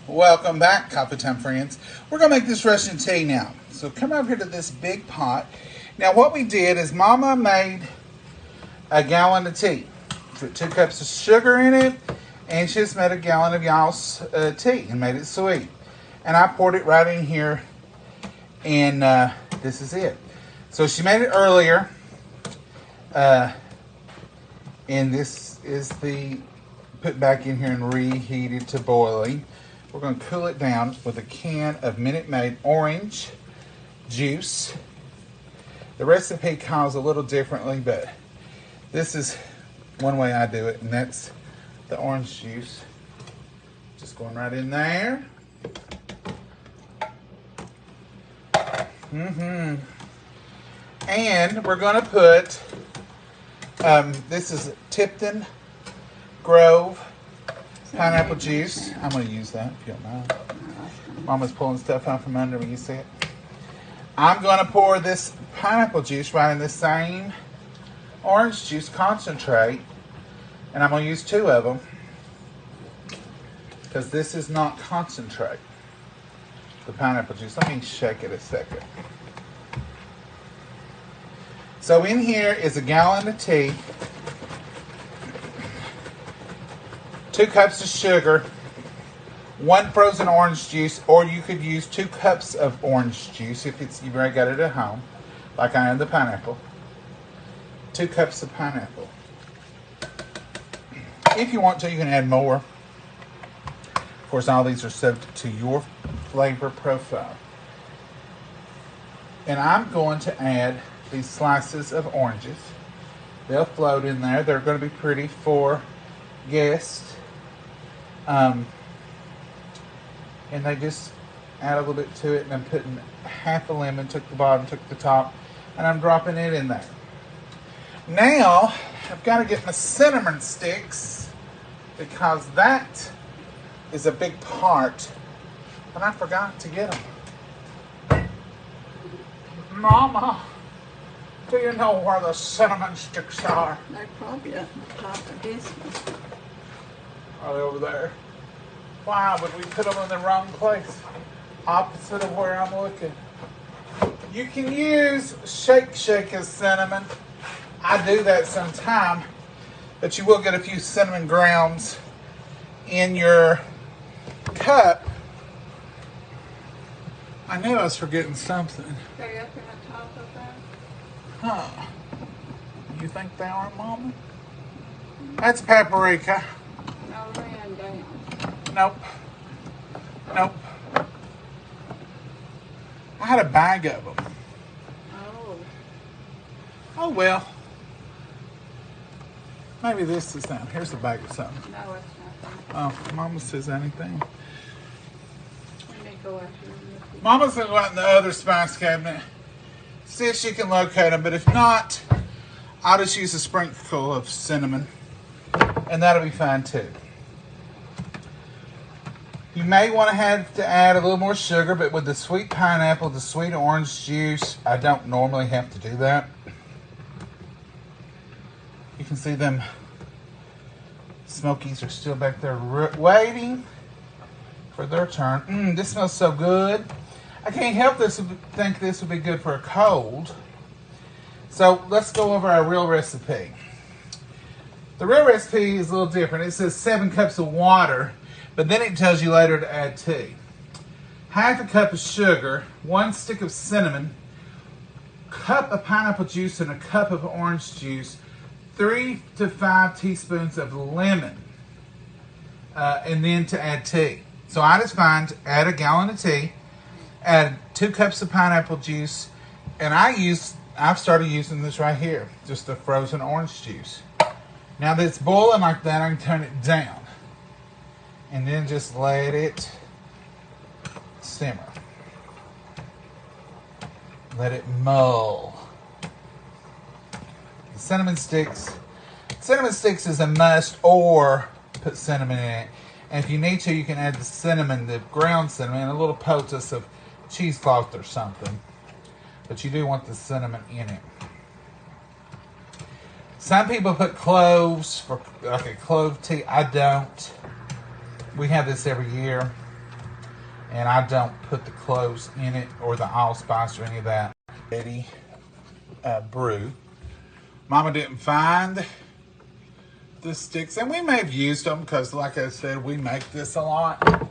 Welcome back, Coffee Time friends. We're going to make this Russian tea now. So come over here to this big pot. Now what we did is Mama made a gallon of tea. Put 2 cups of sugar in it, and she just made a gallon of y'all's tea and made it sweet. And I poured it right in here, and this is it. So she made it earlier, and this is the put back in here and reheated to boiling. We're going to cool it down with a can of Minute Maid orange juice. The recipe calls a little differently, but this is one way I do it, and that's the orange juice. Just going right in there. And we're going to put, this is Tipton Grove pineapple juice. I'm going to use that if you don't mind. Mama's pulling stuff out from under me, you see it? I'm going to pour this pineapple juice right in the same orange juice concentrate, and I'm going to use 2 of them because this is not concentrate, the pineapple juice. Let me shake it a second. So in here is a gallon of tea, 2 cups of sugar, 1 frozen orange juice, or you could use 2 cups of orange juice if you've already got it at home, like I am the pineapple. 2 cups of pineapple. If you want to, you can add more. Of course, all these are subject to your flavor profile. And I'm going to add these slices of oranges. They'll float in there. They're going to be pretty for guests. And they just add a little bit to it, and I'm putting half a lemon, took the bottom, took the top, and I'm dropping it in there. Now, I've got to get my cinnamon sticks because that is a big part, and I forgot to get them. Mama, do you know where the cinnamon sticks are? They're probably at the top of this one. Are they over there? Why would we put them in the wrong place? Opposite of where I'm looking. You can use shake as cinnamon. I do that sometime, but you will get a few cinnamon grounds in your cup. I knew I was forgetting something. They're up in the top of that. Huh. You think they are, Mama? That's paprika. No, ran down. Nope. Nope. I had a bag of them. Oh. Oh, well. Maybe this is them. Here's a bag of something. No, it's not. Oh, Mama says anything. Let me go after them. Mama's going to go out in the other spice cabinet. See if she can locate them. But if not, I'll just use a sprinkle of cinnamon. And that'll be fine too. You may want to have to add a little more sugar, but with the sweet pineapple, the sweet orange juice, I don't normally have to do that. You can see them Smokies are still back there waiting for their turn. This smells so good. I can't help think this would be good for a cold. So let's go over our real recipe. The real recipe is a little different. It says 7 cups of water, but then it tells you later to add tea. Half a cup of sugar, 1 stick of cinnamon, cup of pineapple juice, and a cup of orange juice, 3 to 5 teaspoons of lemon, and then to add tea. So I just find add a gallon of tea, add 2 cups of pineapple juice, and I've started using this right here, just the frozen orange juice. Now that it's boiling like that, I can turn it down. And then just let it simmer. Let it mull. The cinnamon sticks. Cinnamon sticks is a must, or put cinnamon in it. And if you need to, you can add the cinnamon, the ground cinnamon, and a little poultice of cheesecloth or something. But you do want the cinnamon in it. Some people put cloves for like a clove tea. I don't. We have this every year. And I don't put the cloves in it or the allspice or any of that. Ready brew. Mama didn't find the sticks, and we may have used them because, like I said, we make this a lot.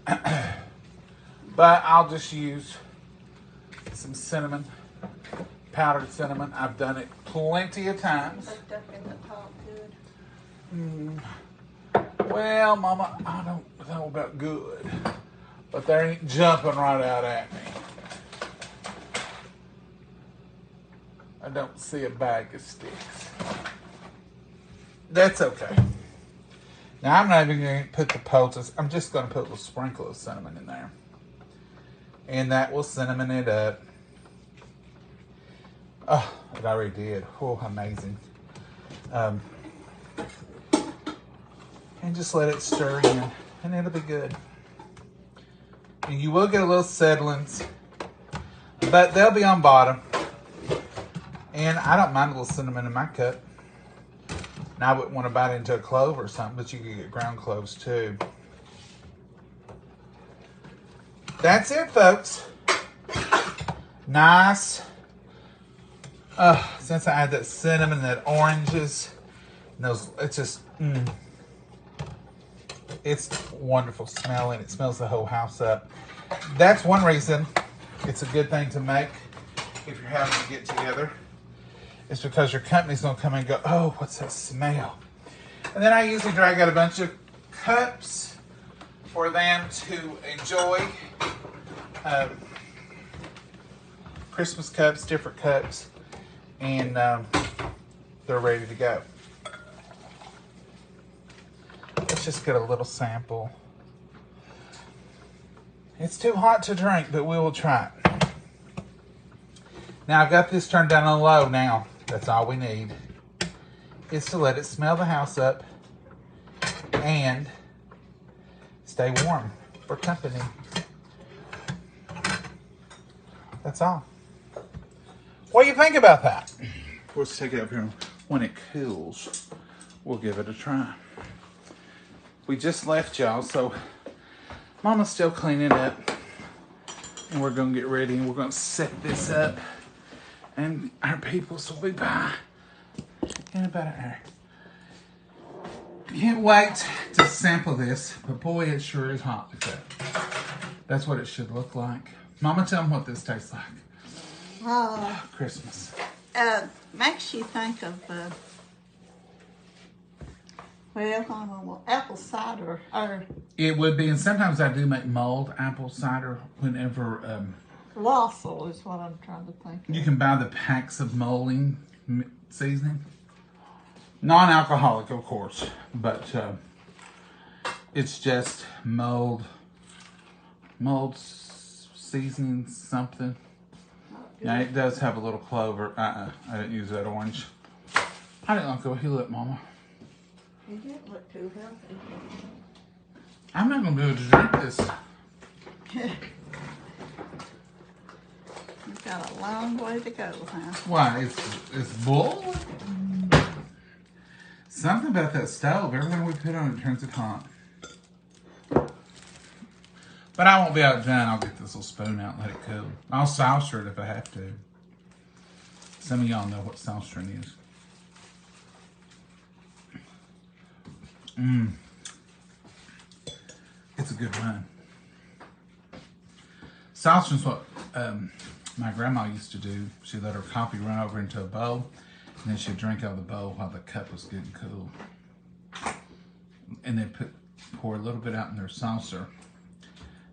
But I'll just use some cinnamon, powdered cinnamon. I've done it plenty of times. Like duck in the pot good. Well, Mama, I don't know about good, but they ain't jumping right out at me. I don't see a bag of sticks. That's okay. Now, I'm not even going to put the poultice. I'm just going to put a little sprinkle of cinnamon in there. And that will cinnamon it up. Oh, it already did. Oh, amazing. And just let it stir in, and it'll be good. And you will get a little settlings, but they'll be on bottom. And I don't mind a little cinnamon in my cup. Now, I wouldn't want to bite into a clove or something, but you can get ground cloves too. That's it, folks. Nice. Since I had that cinnamon, that oranges, and those, it's just, it's wonderful smelling. It smells the whole house up. That's one reason it's a good thing to make if you're having to get together. It's because your company's going to come and go, oh, what's that smell? And then I usually drag out a bunch of cups for them to enjoy. Christmas cups, different cups, and they're ready to go. Let's just get a little sample. It's too hot to drink, but we will try it. Now, I've got this turned down on low now. That's all we need, is to let it smell the house up and stay warm for company. That's all. What do you think about that? Let's take it up here. When it cools, we'll give it a try. We just left y'all, so Mama's still cleaning up. And we're going to get ready, and we're going to set this up. And our peoples will be by in about an hour. Can't wait to sample this, but boy, it sure is hot. That's what it should look like. Mama, tell them what this tastes like. Christmas. Makes you think of, well, I don't know, apple cider. Or It would be, and sometimes I do make mulled apple cider whenever. Wassel is what I'm trying to think of. You can buy the packs of mulling seasoning. Non-alcoholic, of course, but it's just mulled seasoning something. Now, it does have a little clover. I didn't use that orange. I didn't like the way he looked, Mama. He didn't look too healthy. I'm not going to be able to drink this. You've got a long way to go, huh? Why? It's bull? Something about that stove. Everything we put on it turns it hot. But I won't be outdone. I'll get this little spoon out and let it cool. I'll saucer it if I have to. Some of y'all know what saucering is. It's a good run. Saucering's what my grandma used to do. She'd let her coffee run over into a bowl, and then she'd drink out of the bowl while the cup was getting cool. And they'd pour a little bit out in their saucer,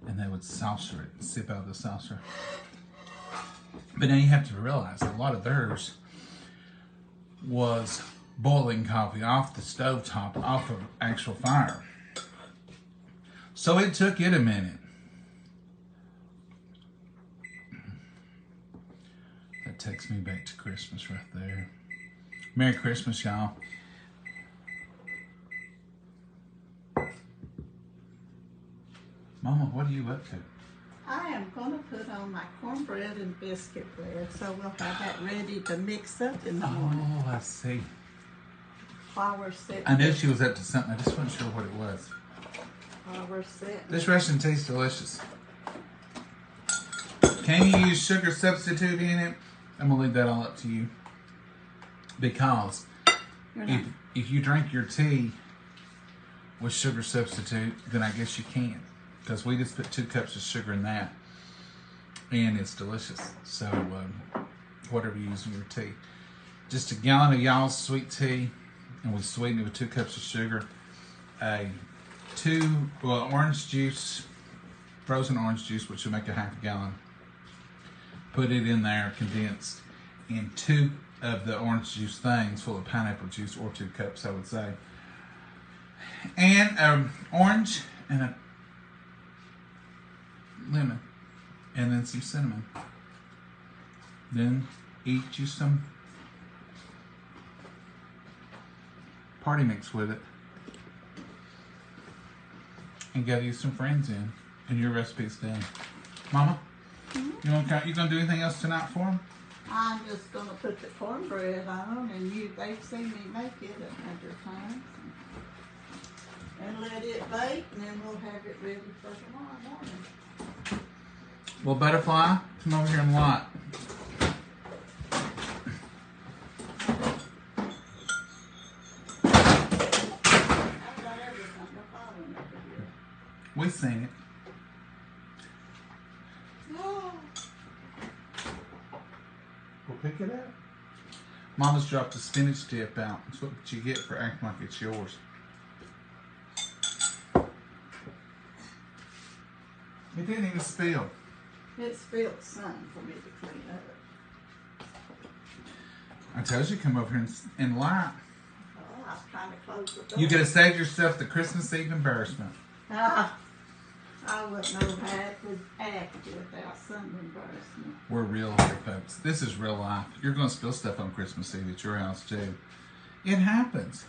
and they would saucer it and sip out of the saucer. But now you have to realize a lot of theirs was boiling coffee off the stovetop, off of actual fire. So it took it a minute. That takes me back to Christmas right there. Merry Christmas, y'all. Mama, what are you up to? I am going to put on my cornbread and biscuit bread, so we'll have that ready to mix up in the morning. Oh, I see. While we're sitting. I knew she was up to something. I just wasn't sure what it was. while we're sitting. This Russian tastes delicious. Can you use sugar substitute in it? I'm gonna leave that all up to you. Because if you drink your tea with sugar substitute, then I guess you can. Because we just put 2 cups of sugar in that, and it's delicious. So whatever you use in your tea, just a gallon of y'all's sweet tea, and we sweeten it with 2 cups of sugar. Orange juice, frozen orange juice, which will make a half a gallon. Put it in there, condensed, and 2 of the orange juice things full of pineapple juice, or 2 cups, I would say. And orange and a lemon, and then some cinnamon. Then eat you some party mix with it, and gather you some friends in, and your recipe's done. Mama, you gonna do anything else tonight for them? I'm just gonna put the cornbread on, and they've seen me make it another time, and let it bake, and then we'll have it ready for tomorrow morning. Well, Butterfly, come over here and lot. We seen it. We'll pick it up. Mama's dropped the spinach dip out. That's what you get for acting like it's yours. It didn't even spill. It spilled some for me to clean up. I told you to come over here and lie. Oh, I was trying to close the door. You gotta save yourself the Christmas Eve embarrassment. I wouldn't know how it would act without some embarrassment. We're real here, folks. This is real life. You're gonna spill stuff on Christmas Eve at your house too. It happens.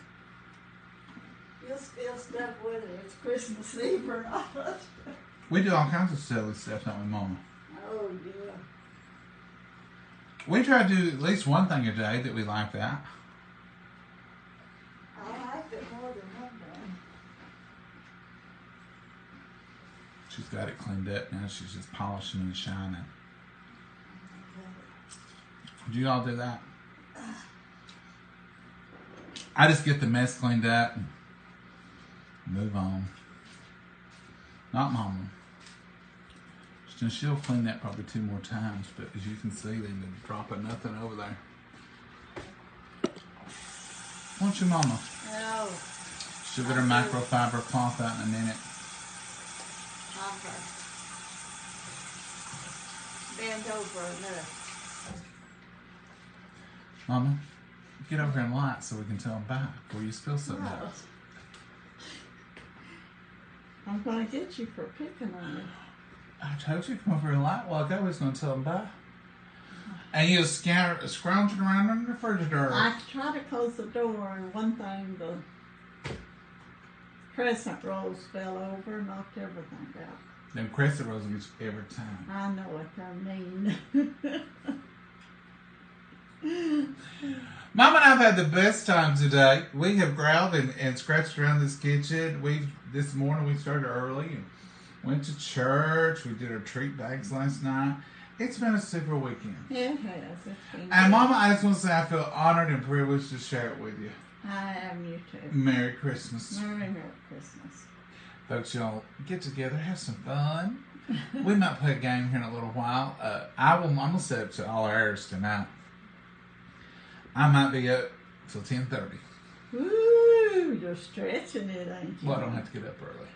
You'll spill stuff whether it's Christmas Eve or not. We do all kinds of silly stuff, don't we, Mama? Oh, yeah. We try to do at least one thing a day that we like that. I liked it more than one day. She's got it cleaned up now. She's just polishing and shining. Do you all do that? I just get the mess cleaned up and move on. Not Mama. She'll clean that probably 2 more times, but as you can see, they've been dropping nothing over there. Won't you, Mama? No. She'll get her microfiber cloth out in a minute. Bend over enough. Mama, get over here and light so we can tell them bye before you spill something No. out. I'm going to get you for picking on it. I told you to come over here and light while ago. I was going to tell them bye. And you're scrounging around in the refrigerator. I tried to close the door, and one thing, the crescent rolls fell over and knocked everything out. Them crescent rolls get you every time. I know what I mean. Mom and I have had the best time today. We have growled and scratched around this kitchen. This morning we started early and went to church. We did our treat bags last night. It's been a super weekend. It has. It's been And good. Mama, I just want to say I feel honored and privileged to share it with you. I am, you too. Merry Christmas. Merry Christmas. Folks, y'all get together, have some fun. We might play a game here in a little while. I'm going to set up to all hours tonight. I might be up till 10:30. Ooh, you're stretching it, ain't you? Well, I don't have to get up early.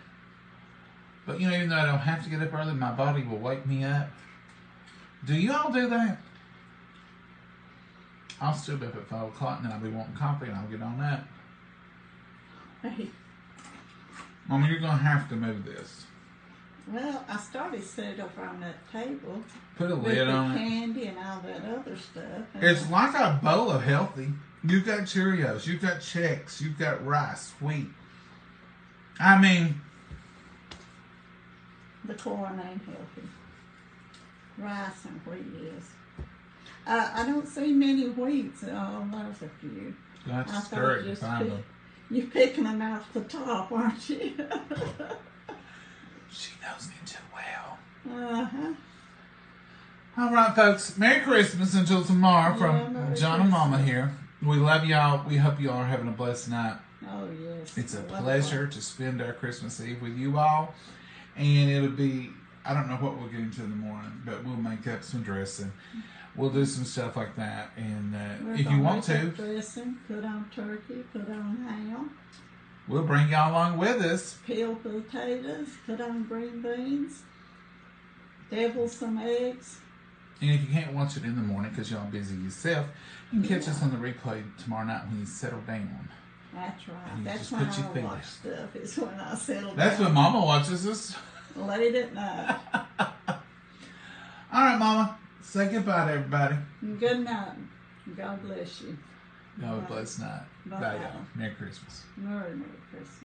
But, even though I don't have to get up early, my body will wake me up. Do you all do that? I'll still be up at 5 o'clock, and then I'll be wanting coffee, and I'll get on that. Hey. Mama, you're going to have to move this. Well, I started set up on that table. Put a with lid the on it. candy and all that other stuff. And It's like a bowl of healthy. You've got Cheerios, you've got Chex, you've got rice, wheat. I mean, the corn ain't healthy. Rice and wheat is. I don't see many wheats. Oh, there's a few. you'll have I to thought stir it to find them. you're picking them off the top, aren't you? She knows me too well. Uh-huh. All right, folks. Merry Christmas until tomorrow from Merry John and Mama Christmas. here. We love y'all. We hope y'all are having a blessed night. Oh, yes. It's a Wonderful. pleasure to spend our Christmas Eve with you all. And it'll be, I don't know what we'll get into in the morning, but we'll make up some dressing. We'll do some stuff like that. And We're if you gonna want make to, up dressing, put on turkey, put on ham, we'll bring y'all along with us. peel potatoes, put on green beans, devil some eggs. And if you can't watch it in the morning because y'all busy yourself, you can catch us on the replay tomorrow night when you settle down. That's right. And you That's just when put your I feet watch up. stuff. It's when I settle That's when down Mama watches us. late at night. All right, Mama. Say goodbye to everybody. Good night. God bless you. Have a blessed night. Bye. Bye, y'all. Merry Christmas. Merry Christmas.